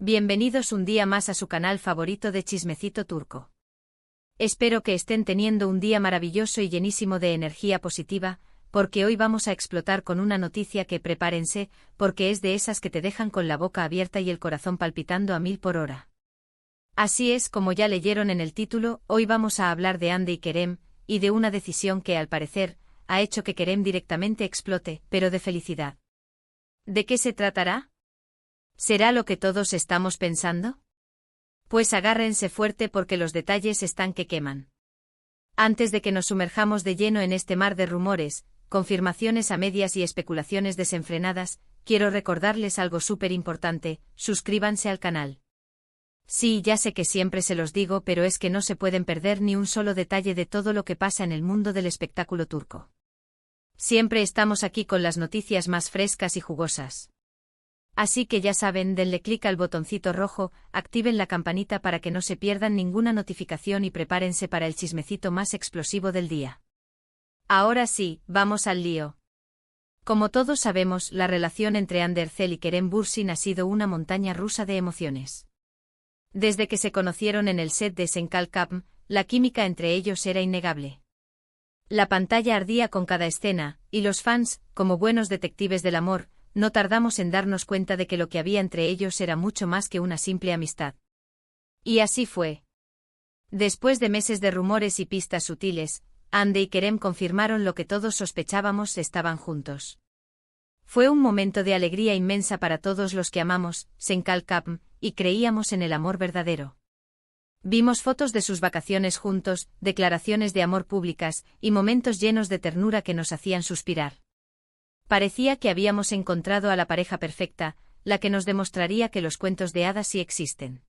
Bienvenidos un día más a su canal favorito de Chismecito Turco. Espero que estén teniendo un día maravilloso y llenísimo de energía positiva, porque hoy vamos a explotar con una noticia que prepárense, porque es de esas que te dejan con la boca abierta y el corazón palpitando a 1000 por hora. Así es, como ya leyeron en el título, hoy vamos a hablar de Hande y Kerem, y de una decisión que, al parecer, ha hecho que Kerem directamente explote, pero de felicidad. ¿De qué se tratará? ¿Será lo que todos estamos pensando? Pues agárrense fuerte porque los detalles están que queman. Antes de que nos sumerjamos de lleno en este mar de rumores, confirmaciones a medias y especulaciones desenfrenadas, quiero recordarles algo súper importante: suscríbanse al canal. Sí, ya sé que siempre se los digo, pero es que no se pueden perder ni un solo detalle de todo lo que pasa en el mundo del espectáculo turco. Siempre estamos aquí con las noticias más frescas y jugosas. Así que ya saben, denle clic al botoncito rojo, activen la campanita para que no se pierdan ninguna notificación y prepárense para el chismecito más explosivo del día. Ahora sí, vamos al lío. Como todos sabemos, la relación entre Hande Erçel y Kerem Bürsin ha sido una montaña rusa de emociones. Desde que se conocieron en el set de Sen Kalkapm, la química entre ellos era innegable. La pantalla ardía con cada escena, y los fans, como buenos detectives del amor, no tardamos en darnos cuenta de que lo que había entre ellos era mucho más que una simple amistad. Y así fue. Después de meses de rumores y pistas sutiles, Hande y Kerem confirmaron lo que todos sospechábamos: estaban juntos. Fue un momento de alegría inmensa para todos los que amamos Sen Kalkapm y creíamos en el amor verdadero. Vimos fotos de sus vacaciones juntos, declaraciones de amor públicas y momentos llenos de ternura que nos hacían suspirar. Parecía que habíamos encontrado a la pareja perfecta, la que nos demostraría que los cuentos de hadas sí existen.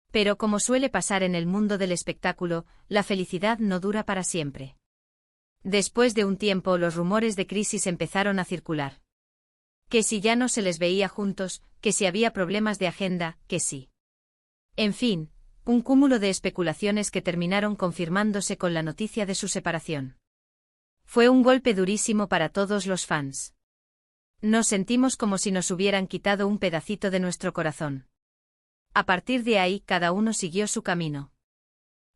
Pero como suele pasar en el mundo del espectáculo, la felicidad no dura para siempre. Después de un tiempo, los rumores de crisis empezaron a circular. Que si ya no se les veía juntos, que si había problemas de agenda, que sí. En fin, un cúmulo de especulaciones que terminaron confirmándose con la noticia de su separación. Fue un golpe durísimo para todos los fans. Nos sentimos como si nos hubieran quitado un pedacito de nuestro corazón. A partir de ahí, cada uno siguió su camino.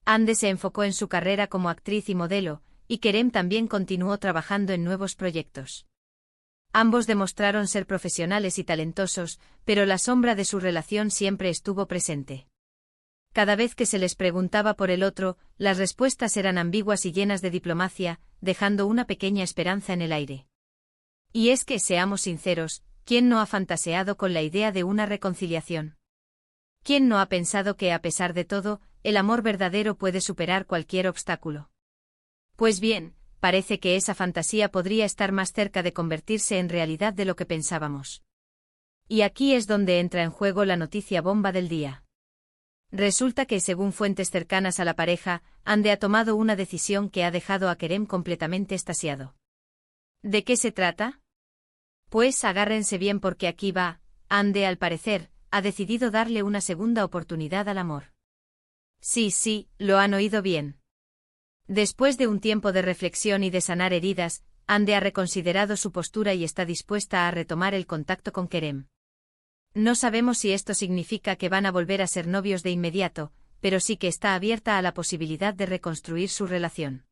Hande se enfocó en su carrera como actriz y modelo, y Kerem también continuó trabajando en nuevos proyectos. Ambos demostraron ser profesionales y talentosos, pero la sombra de su relación siempre estuvo presente. Cada vez que se les preguntaba por el otro, las respuestas eran ambiguas y llenas de diplomacia, dejando una pequeña esperanza en el aire. Y es que, seamos sinceros, ¿quién no ha fantaseado con la idea de una reconciliación? ¿Quién no ha pensado que, a pesar de todo, el amor verdadero puede superar cualquier obstáculo? Pues bien, parece que esa fantasía podría estar más cerca de convertirse en realidad de lo que pensábamos. Y aquí es donde entra en juego la noticia bomba del día. Resulta que, según fuentes cercanas a la pareja, Hande ha tomado una decisión que ha dejado a Kerem completamente extasiado. ¿De qué se trata? Pues agárrense bien porque aquí va. Hande, al parecer, ha decidido darle una segunda oportunidad al amor. Sí, lo han oído bien. Después de un tiempo de reflexión y de sanar heridas, Hande ha reconsiderado su postura y está dispuesta a retomar el contacto con Kerem. No sabemos si esto significa que van a volver a ser novios de inmediato, pero sí que está abierta a la posibilidad de reconstruir su relación.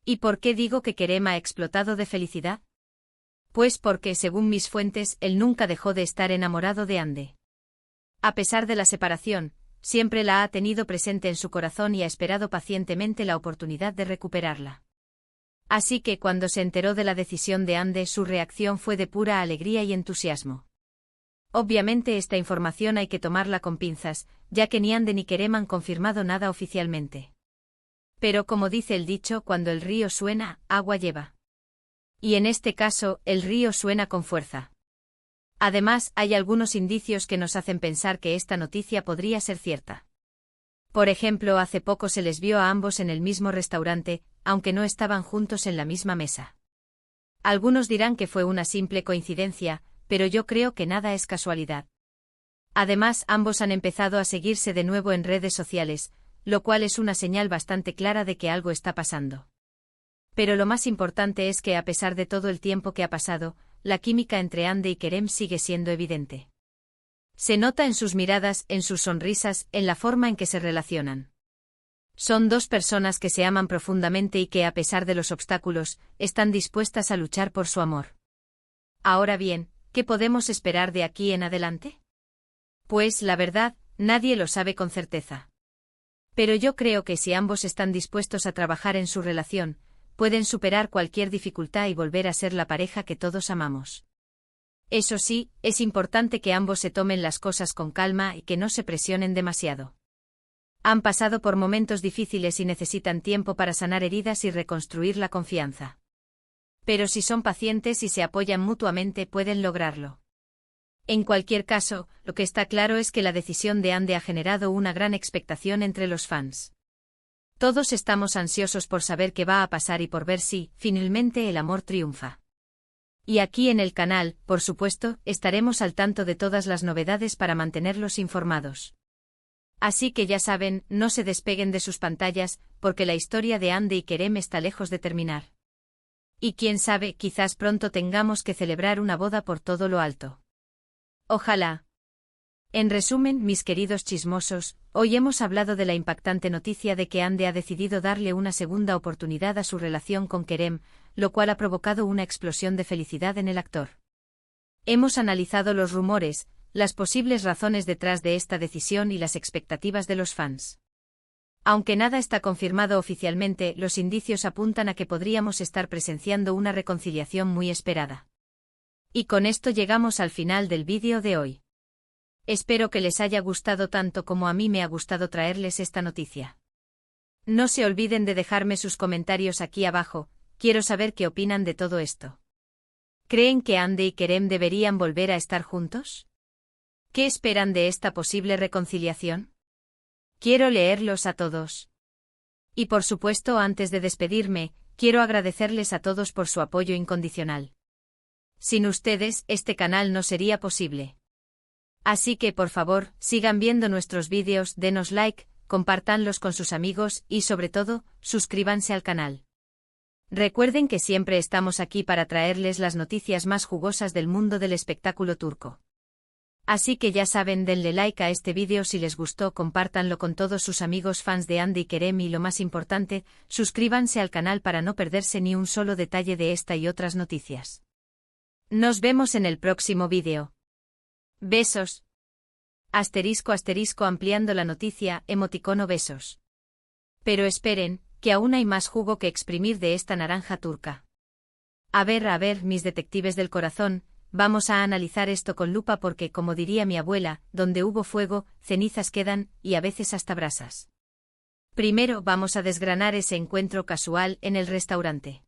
¿Y por qué digo que Kerem ha explotado de felicidad? Pues porque, según mis fuentes, él nunca dejó de estar enamorado de Hande. A pesar de la separación, siempre la ha tenido presente en su corazón y ha esperado pacientemente la oportunidad de recuperarla. Así que cuando se enteró de la decisión de Hande, su reacción fue de pura alegría y entusiasmo. Obviamente esta información hay que tomarla con pinzas, ya que ni Hande ni Kerem han confirmado nada oficialmente. Pero como dice el dicho, cuando el río suena, agua lleva. Y en este caso, el río suena con fuerza. Además, hay algunos indicios que nos hacen pensar que esta noticia podría ser cierta. Por ejemplo, hace poco se les vio a ambos en el mismo restaurante, aunque no estaban juntos en la misma mesa. Algunos dirán que fue una simple coincidencia, pero yo creo que nada es casualidad. Además, ambos han empezado a seguirse de nuevo en redes sociales, lo cual es una señal bastante clara de que algo está pasando. Pero lo más importante es que, a pesar de todo el tiempo que ha pasado, la química entre Hande y Kerem sigue siendo evidente. Se nota en sus miradas, en sus sonrisas, en la forma en que se relacionan. Son dos personas que se aman profundamente y que, a pesar de los obstáculos, están dispuestas a luchar por su amor. Ahora bien, ¿qué podemos esperar de aquí en adelante? Pues, la verdad, nadie lo sabe con certeza. Pero yo creo que si ambos están dispuestos a trabajar en su relación, pueden superar cualquier dificultad y volver a ser la pareja que todos amamos. Eso sí, es importante que ambos se tomen las cosas con calma y que no se presionen demasiado. Han pasado por momentos difíciles y necesitan tiempo para sanar heridas y reconstruir la confianza. Pero si son pacientes y se apoyan mutuamente, pueden lograrlo. En cualquier caso, lo que está claro es que la decisión de Andy ha generado una gran expectación entre los fans. Todos estamos ansiosos por saber qué va a pasar y por ver si, finalmente, el amor triunfa. Y aquí en el canal, por supuesto, estaremos al tanto de todas las novedades para mantenerlos informados. Así que ya saben, no se despeguen de sus pantallas, porque la historia de Andy y Kerem está lejos de terminar. Y quién sabe, quizás pronto tengamos que celebrar una boda por todo lo alto. Ojalá. En resumen, mis queridos chismosos, hoy hemos hablado de la impactante noticia de que Andy ha decidido darle una segunda oportunidad a su relación con Kerem, lo cual ha provocado una explosión de felicidad en el actor. Hemos analizado los rumores, las posibles razones detrás de esta decisión y las expectativas de los fans. Aunque nada está confirmado oficialmente, los indicios apuntan a que podríamos estar presenciando una reconciliación muy esperada. Y con esto llegamos al final del vídeo de hoy. Espero que les haya gustado tanto como a mí me ha gustado traerles esta noticia. No se olviden de dejarme sus comentarios aquí abajo, quiero saber qué opinan de todo esto. ¿Creen que Andy y Kerem deberían volver a estar juntos? ¿Qué esperan de esta posible reconciliación? Quiero leerlos a todos. Y por supuesto, antes de despedirme, quiero agradecerles a todos por su apoyo incondicional. Sin ustedes, este canal no sería posible. Así que por favor, sigan viendo nuestros vídeos, denos like, compártanlos con sus amigos y sobre todo, suscríbanse al canal. Recuerden que siempre estamos aquí para traerles las noticias más jugosas del mundo del espectáculo turco. Así que ya saben, denle like a este vídeo si les gustó, compártanlo con todos sus amigos fans de Andy y Kerem y lo más importante, suscríbanse al canal para no perderse ni un solo detalle de esta y otras noticias. Nos vemos en el próximo vídeo. Besos. *** ampliando la noticia, emoticono besos. Pero esperen, que aún hay más jugo que exprimir de esta naranja turca. A ver, mis detectives del corazón, vamos a analizar esto con lupa porque, como diría mi abuela, donde hubo fuego, cenizas quedan, y a veces hasta brasas. Primero vamos a desgranar ese encuentro casual en el restaurante.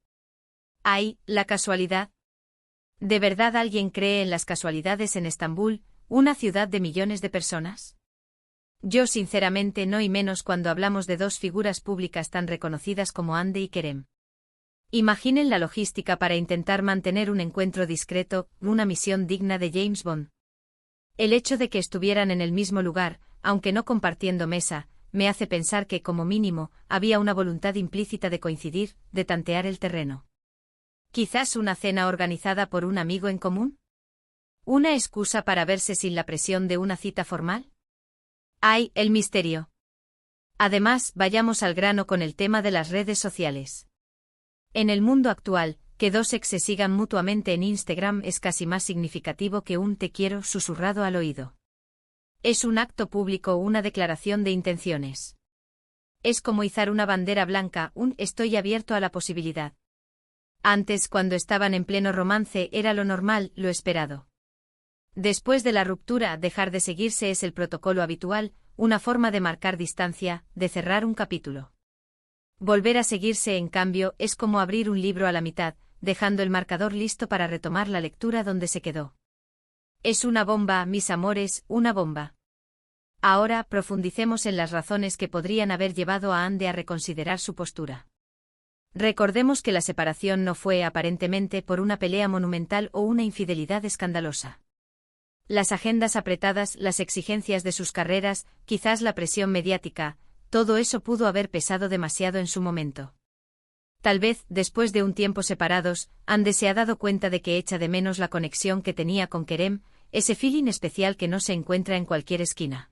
¡Ay, la casualidad! ¿De verdad alguien cree en las casualidades en Estambul, una ciudad de millones de personas? Yo sinceramente no, y menos cuando hablamos de dos figuras públicas tan reconocidas como Andy y Kerem. Imaginen la logística para intentar mantener un encuentro discreto, una misión digna de James Bond. El hecho de que estuvieran en el mismo lugar, aunque no compartiendo mesa, me hace pensar que, como mínimo, había una voluntad implícita de coincidir, de tantear el terreno. ¿Quizás una cena organizada por un amigo en común? ¿Una excusa para verse sin la presión de una cita formal? ¡Ay, el misterio! Además, vayamos al grano con el tema de las redes sociales. En el mundo actual, que dos ex se sigan mutuamente en Instagram es casi más significativo que un te quiero susurrado al oído. Es un acto público o una declaración de intenciones. Es como izar una bandera blanca, un estoy abierto a la posibilidad. Antes, cuando estaban en pleno romance, era lo normal, lo esperado. Después de la ruptura, dejar de seguirse es el protocolo habitual, una forma de marcar distancia, de cerrar un capítulo. Volver a seguirse, en cambio, es como abrir un libro a la mitad, dejando el marcador listo para retomar la lectura donde se quedó. Es una bomba, mis amores, una bomba. Ahora, profundicemos en las razones que podrían haber llevado a Andy a reconsiderar su postura. Recordemos que la separación no fue, aparentemente, por una pelea monumental o una infidelidad escandalosa. Las agendas apretadas, las exigencias de sus carreras, quizás la presión mediática, todo eso pudo haber pesado demasiado en su momento. Tal vez, después de un tiempo separados, Andy se ha dado cuenta de que echa de menos la conexión que tenía con Kerem, ese feeling especial que no se encuentra en cualquier esquina.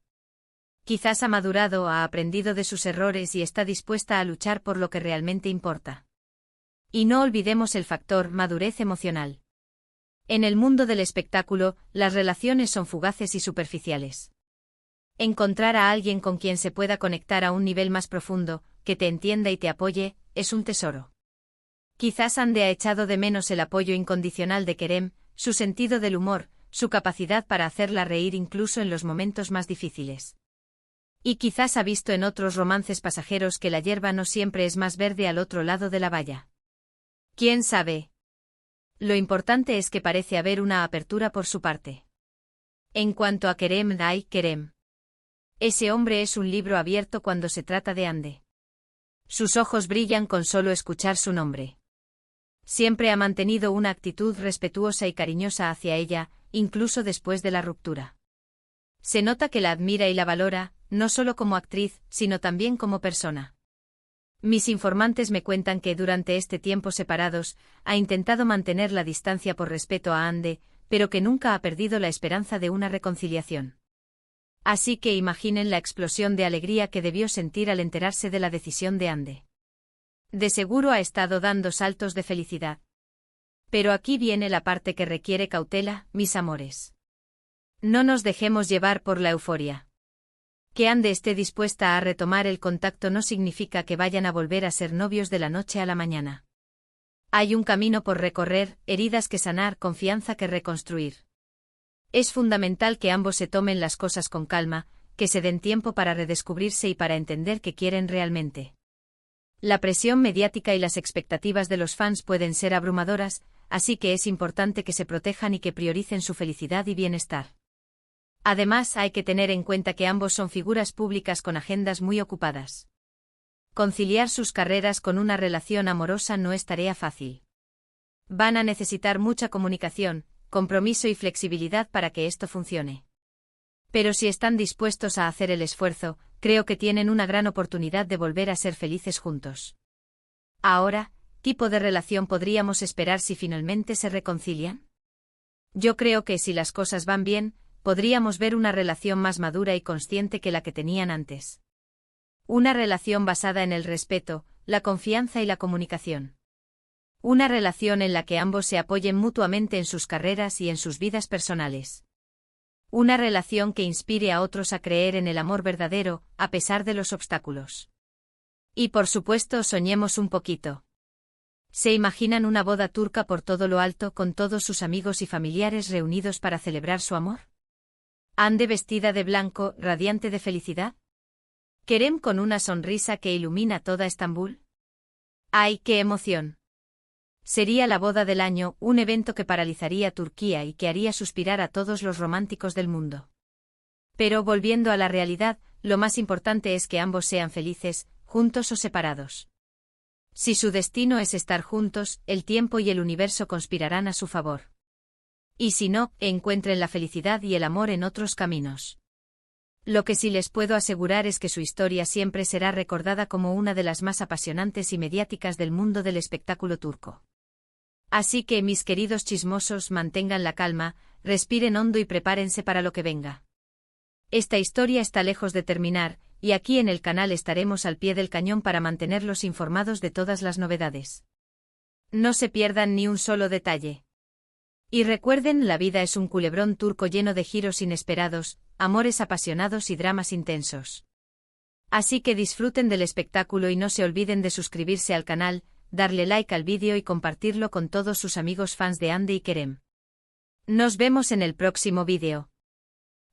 Quizás ha madurado, ha aprendido de sus errores y está dispuesta a luchar por lo que realmente importa. Y no olvidemos el factor madurez emocional. En el mundo del espectáculo, las relaciones son fugaces y superficiales. Encontrar a alguien con quien se pueda conectar a un nivel más profundo, que te entienda y te apoye, es un tesoro. Quizás Ande ha echado de menos el apoyo incondicional de Kerem, su sentido del humor, su capacidad para hacerla reír incluso en los momentos más difíciles. Y quizás ha visto en otros romances pasajeros que la hierba no siempre es más verde al otro lado de la valla. ¿Quién sabe? Lo importante es que parece haber una apertura por su parte. En cuanto a Kerem, Kerem. Ese hombre es un libro abierto cuando se trata de Ande. Sus ojos brillan con solo escuchar su nombre. Siempre ha mantenido una actitud respetuosa y cariñosa hacia ella, incluso después de la ruptura. Se nota que la admira y la valora, no solo como actriz, sino también como persona. Mis informantes me cuentan que durante este tiempo separados, ha intentado mantener la distancia por respeto a Ande, pero que nunca ha perdido la esperanza de una reconciliación. Así que imaginen la explosión de alegría que debió sentir al enterarse de la decisión de Ande. De seguro ha estado dando saltos de felicidad. Pero aquí viene la parte que requiere cautela, mis amores. No nos dejemos llevar por la euforia. Que Ande esté dispuesta a retomar el contacto no significa que vayan a volver a ser novios de la noche a la mañana. Hay un camino por recorrer, heridas que sanar, confianza que reconstruir. Es fundamental que ambos se tomen las cosas con calma, que se den tiempo para redescubrirse y para entender qué quieren realmente. La presión mediática y las expectativas de los fans pueden ser abrumadoras, así que es importante que se protejan y que prioricen su felicidad y bienestar. Además, hay que tener en cuenta que ambos son figuras públicas con agendas muy ocupadas. Conciliar sus carreras con una relación amorosa no es tarea fácil. Van a necesitar mucha comunicación, compromiso y flexibilidad para que esto funcione. Pero si están dispuestos a hacer el esfuerzo, creo que tienen una gran oportunidad de volver a ser felices juntos. Ahora, ¿qué tipo de relación podríamos esperar si finalmente se reconcilian? Yo creo que si las cosas van bien, podríamos ver una relación más madura y consciente que la que tenían antes. Una relación basada en el respeto, la confianza y la comunicación. Una relación en la que ambos se apoyen mutuamente en sus carreras y en sus vidas personales. Una relación que inspire a otros a creer en el amor verdadero, a pesar de los obstáculos. Y por supuesto, soñemos un poquito. ¿Se imaginan una boda turca por todo lo alto con todos sus amigos y familiares reunidos para celebrar su amor? Ande vestida de blanco, radiante de felicidad. Kerem con una sonrisa que ilumina toda Estambul. ¡Ay, qué emoción! Sería la boda del año, un evento que paralizaría Turquía y que haría suspirar a todos los románticos del mundo. Pero volviendo a la realidad, lo más importante es que ambos sean felices, juntos o separados. Si su destino es estar juntos, el tiempo y el universo conspirarán a su favor. Y si no, encuentren la felicidad y el amor en otros caminos. Lo que sí les puedo asegurar es que su historia siempre será recordada como una de las más apasionantes y mediáticas del mundo del espectáculo turco. Así que, mis queridos chismosos, mantengan la calma, respiren hondo y prepárense para lo que venga. Esta historia está lejos de terminar, y aquí en el canal estaremos al pie del cañón para mantenerlos informados de todas las novedades. No se pierdan ni un solo detalle. Y recuerden, la vida es un culebrón turco lleno de giros inesperados, amores apasionados y dramas intensos. Así que disfruten del espectáculo y no se olviden de suscribirse al canal, darle like al vídeo y compartirlo con todos sus amigos fans de Ande y Kerem. Nos vemos en el próximo vídeo.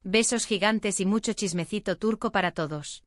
Besos gigantes y mucho chismecito turco para todos.